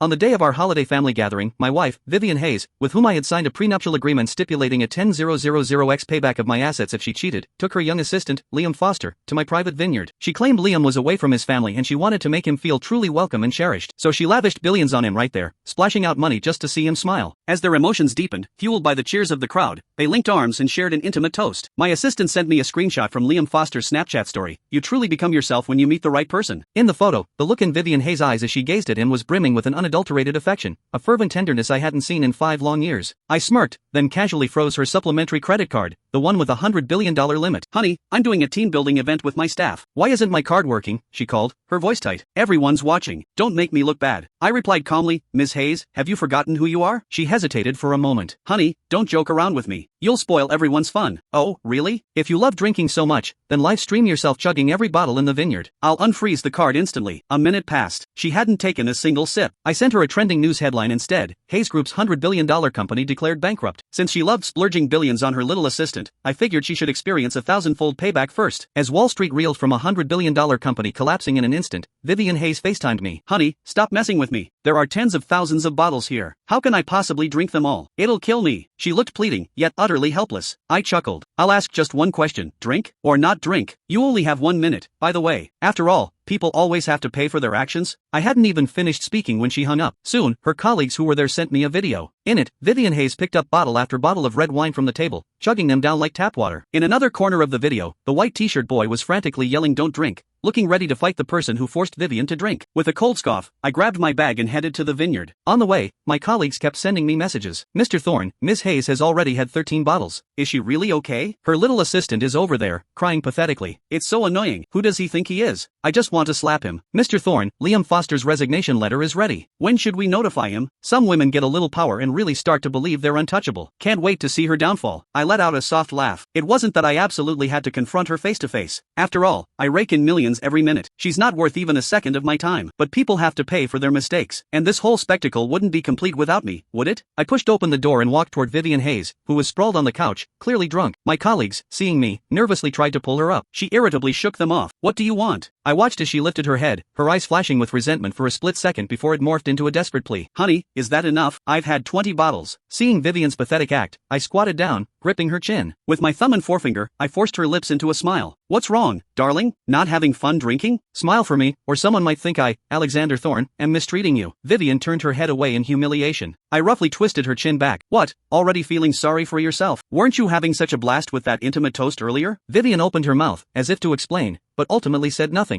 On the day of our holiday family gathering, my wife, Vivian Hayes, with whom I had signed a prenuptial agreement stipulating a 10,000x payback of my assets if she cheated, took her young assistant, Liam Foster, to my private vineyard. She claimed Liam was away from his family and she wanted to make him feel truly welcome and cherished. So she lavished billions on him right there, splashing out money just to see him smile. As their emotions deepened, fueled by the cheers of the crowd, they linked arms and shared an intimate toast. My assistant sent me a screenshot from Liam Foster's Snapchat story. You truly become yourself when you meet the right person. In the photo, the look in Vivian Hayes' eyes as she gazed at him was brimming with an unadulterated affection, a fervent tenderness I hadn't seen in 5 long years. I smirked, then casually froze her supplementary credit card, the one with a $100 billion limit. Honey, I'm doing a team building event with my staff. Why isn't my card working? She called, her voice tight. Everyone's watching. Don't make me look bad. I replied calmly, Ms. Hayes, have you forgotten who you are? She hesitated for a moment. Honey, don't joke around with me. You'll spoil everyone's fun. Oh, really? If you love drinking so much, then live stream yourself chugging every bottle in the vineyard. I'll unfreeze the card instantly. A minute passed. She hadn't taken a single sip. I sent her a trending news headline instead. Hayes Group's $100 billion company declared bankrupt. Since she loved splurging billions on her little assistant, I figured she should experience a 1,000-fold payback first. As Wall Street reeled from a $100 billion company collapsing in an instant, Vivian Hayes FaceTimed me. Honey, stop messing with me. There are tens of thousands of bottles here. How can I possibly drink them all? It'll kill me. She looked pleading, yet utterly helpless. I chuckled. I'll ask just one question. Drink? Or not drink? You only have 1 minute. By the way, after all, people always have to pay for their actions. I hadn't even finished speaking when she hung up. Soon, her colleagues who were there sent me a video. In it, Vivian Hayes picked up bottle after bottle of red wine from the table, chugging them down like tap water. In another corner of the video, the white t-shirt boy was frantically yelling "Don't drink," looking ready to fight the person who forced Vivian to drink. With a cold scoff, I grabbed my bag and headed to the vineyard. On the way, my colleagues kept sending me messages. Mr. Thorne, Miss Hayes has already had 13 bottles. Is she really okay? Her little assistant is over there, crying pathetically. It's so annoying. Who does he think he is? I just want to slap him. Mr. Thorne, Liam Foster's resignation letter is ready. When should we notify him? Some women get a little power and really start to believe they're untouchable. Can't wait to see her downfall. I let out a soft laugh. It wasn't that I absolutely had to confront her face to face. After all, I rake in millions every minute. She's not worth even a second of my time. But people have to pay for their mistakes. And this whole spectacle wouldn't be complete without me, would it? I pushed open the door and walked toward Vivian Hayes, who was sprawled on the couch, clearly drunk. My colleagues, seeing me, nervously tried to pull her up. She irritably shook them off. What do you want? I watched as she lifted her head, her eyes flashing with resentment for a split second before it morphed into a desperate plea. Honey, is that enough? I've had 20 bottles. Seeing Vivian's pathetic act, I squatted down, gripping her chin. With my thumb and forefinger, I forced her lips into a smile. What's wrong, darling? Not having fun drinking? Smile for me, or someone might think I, Alexander Thorne, am mistreating you. Vivian turned her head away in humiliation. I roughly twisted her chin back. What, already feeling sorry for yourself? Weren't you having such a blast with that intimate toast earlier? Vivian opened her mouth, as if to explain, but ultimately said nothing.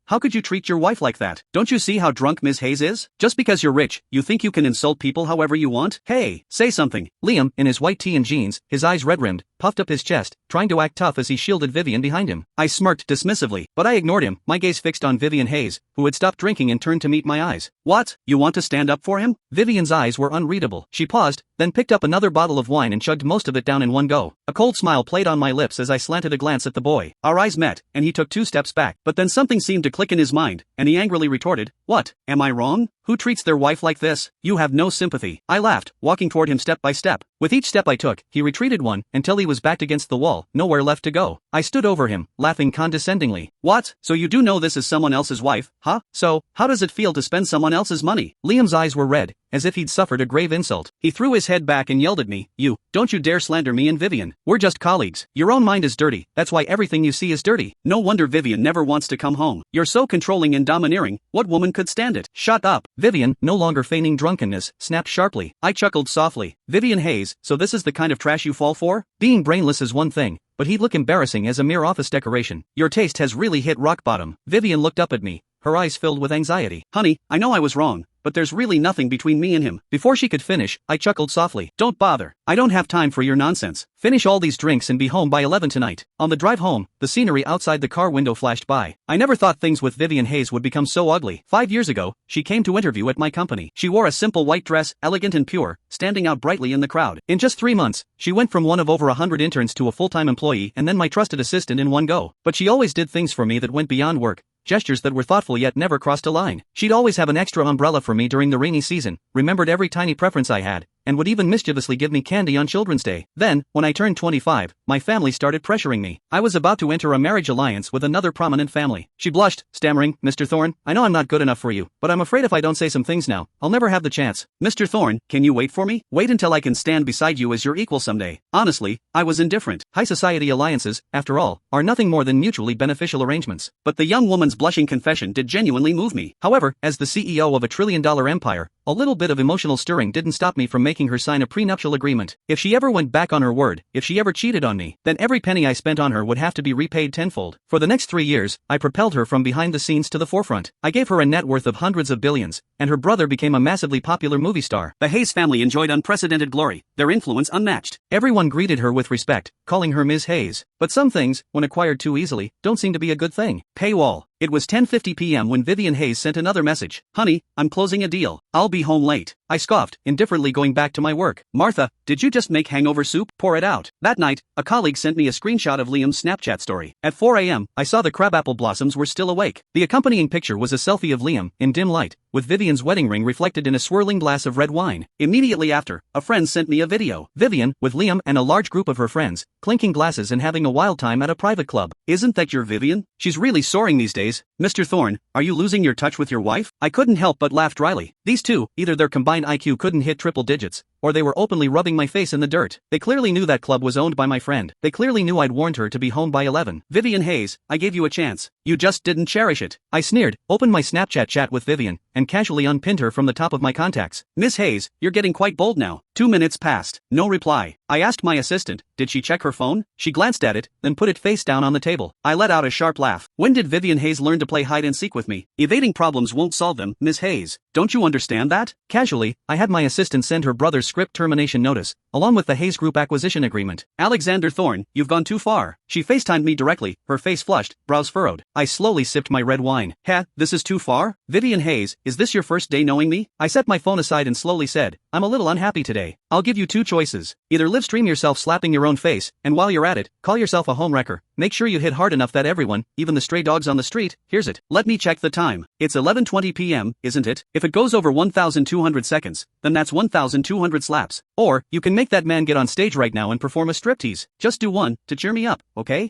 How could you treat your wife like that? Don't you see how drunk Ms. Hayes is? Just because you're rich, you think you can insult people however you want? Hey, say something. Liam, in his white tee and jeans, his eyes red-rimmed, puffed up his chest, trying to act tough as he shielded Vivian behind him. I smirked dismissively, but I ignored him, my gaze fixed on Vivian Hayes, who had stopped drinking and turned to meet my eyes. What? You want to stand up for him? Vivian's eyes were unreadable. She paused, then picked up another bottle of wine and chugged most of it down in one go. A cold smile played on my lips as I slanted a glance at the boy. Our eyes met, and he took 2 steps back. But then something seemed to click in his mind, and he angrily retorted, What? Am I wrong? Who treats their wife like this? You have no sympathy. I laughed, walking toward him step by step. With each step I took, he retreated one, until he was backed against the wall, nowhere left to go. I stood over him, laughing condescendingly. What? So you do know this is someone else's wife, huh? So, how does it feel to spend someone else's money? Liam's eyes were red, as if he'd suffered a grave insult. He threw his head back and yelled at me, Don't you dare slander me and Vivian. We're just colleagues. Your own mind is dirty, that's why everything you see is dirty. No wonder Vivian never wants to come home. You're so controlling and domineering, what woman could stand it? Shut up. Vivian, no longer feigning drunkenness, snapped sharply. I chuckled softly. Vivian Hayes, so this is the kind of trash you fall for? Being brainless is one thing, but he'd look embarrassing as a mere office decoration. Your taste has really hit rock bottom. Vivian looked up at me, her eyes filled with anxiety. Honey, I know I was wrong, but there's really nothing between me and him. Before she could finish, I chuckled softly. Don't bother. I don't have time for your nonsense. Finish all these drinks and be home by 11 tonight. On the drive home, the scenery outside the car window flashed by. I never thought things with Vivian Hayes would become so ugly. 5 years ago, she came to interview at my company. She wore a simple white dress, elegant and pure, standing out brightly in the crowd. In just 3 months, she went from one of over 100 interns to a full-time employee and then my trusted assistant in one go. But she always did things for me that went beyond work. Gestures that were thoughtful yet never crossed a line. She'd always have an extra umbrella for me during the rainy season, remembered every tiny preference I had, and would even mischievously give me candy on Children's Day. Then, when I turned 25, my family started pressuring me. I was about to enter a marriage alliance with another prominent family. She blushed, stammering, "Mr. Thorne, I know I'm not good enough for you, but I'm afraid if I don't say some things now, I'll never have the chance." "Mr. Thorne, can you wait for me? Wait until I can stand beside you as your equal someday." Honestly, I was indifferent. High society alliances, after all, are nothing more than mutually beneficial arrangements. But the young woman's blushing confession did genuinely move me. However, as the CEO of a trillion-dollar empire, a little bit of emotional stirring didn't stop me from making her sign a prenuptial agreement. If she ever went back on her word, if she ever cheated on me, then every penny I spent on her would have to be repaid tenfold. For the next 3 years, I propelled her from behind the scenes to the forefront. I gave her a net worth of hundreds of billions, and her brother became a massively popular movie star. The Hayes family enjoyed unprecedented glory, their influence unmatched. Everyone greeted her with respect, calling her Ms. Hayes. But some things, when acquired too easily, don't seem to be a good thing. Paywall. It was 10:50 p.m. when Vivian Hayes sent another message. "Honey, I'm closing a deal. I'll be home late." I scoffed, indifferently going back to my work. "Martha, did you just make hangover soup? Pour it out." That night, a colleague sent me a screenshot of Liam's Snapchat story. At 4 a.m., I saw the crabapple blossoms were still awake. The accompanying picture was a selfie of Liam, in dim light, with Vivian's wedding ring reflected in a swirling glass of red wine. Immediately after, a friend sent me a video. Vivian, with Liam and a large group of her friends, clinking glasses and having a wild time at a private club. "Isn't that your Vivian? She's really soaring these days." "Mr. Thorne, are you losing your touch with your wife?" I couldn't help but laugh dryly. These two, either their combined IQ couldn't hit triple digits, or they were openly rubbing my face in the dirt. They clearly knew that club was owned by my friend. They clearly knew I'd warned her to be home by 11. "Vivian Hayes, I gave you a chance. You just didn't cherish it." I sneered, opened my Snapchat chat with Vivian, and casually unpinned her from the top of my contacts. "Miss Hayes, you're getting quite bold now." 2 minutes passed. No reply. I asked my assistant, did she check her phone? She glanced at it, then put it face down on the table. I let out a sharp laugh. When did Vivian Hayes learn to play hide and seek with me? Evading problems won't solve them, Miss Hayes. Don't you understand that? Casually, I had my assistant send her brother's script termination notice, along with the Hayes Group acquisition agreement. "Alexander Thorne, you've gone too far." She FaceTimed me directly, her face flushed, brows furrowed. I slowly sipped my red wine. This is too far? Vivian Hayes, is this your first day knowing me? I set my phone aside and slowly said, "I'm a little unhappy today. I'll give you two choices. Either live stream yourself slapping your own face, and while you're at it, call yourself a homewrecker. Make sure you hit hard enough that everyone, even the stray dogs on the street, hears it." Let me check the time. It's 11:20 p.m., isn't it? If it goes over 1,200 seconds, then that's 1,200 slaps. Or, you can make that man get on stage right now and perform a striptease. Just do one, to cheer me up, okay?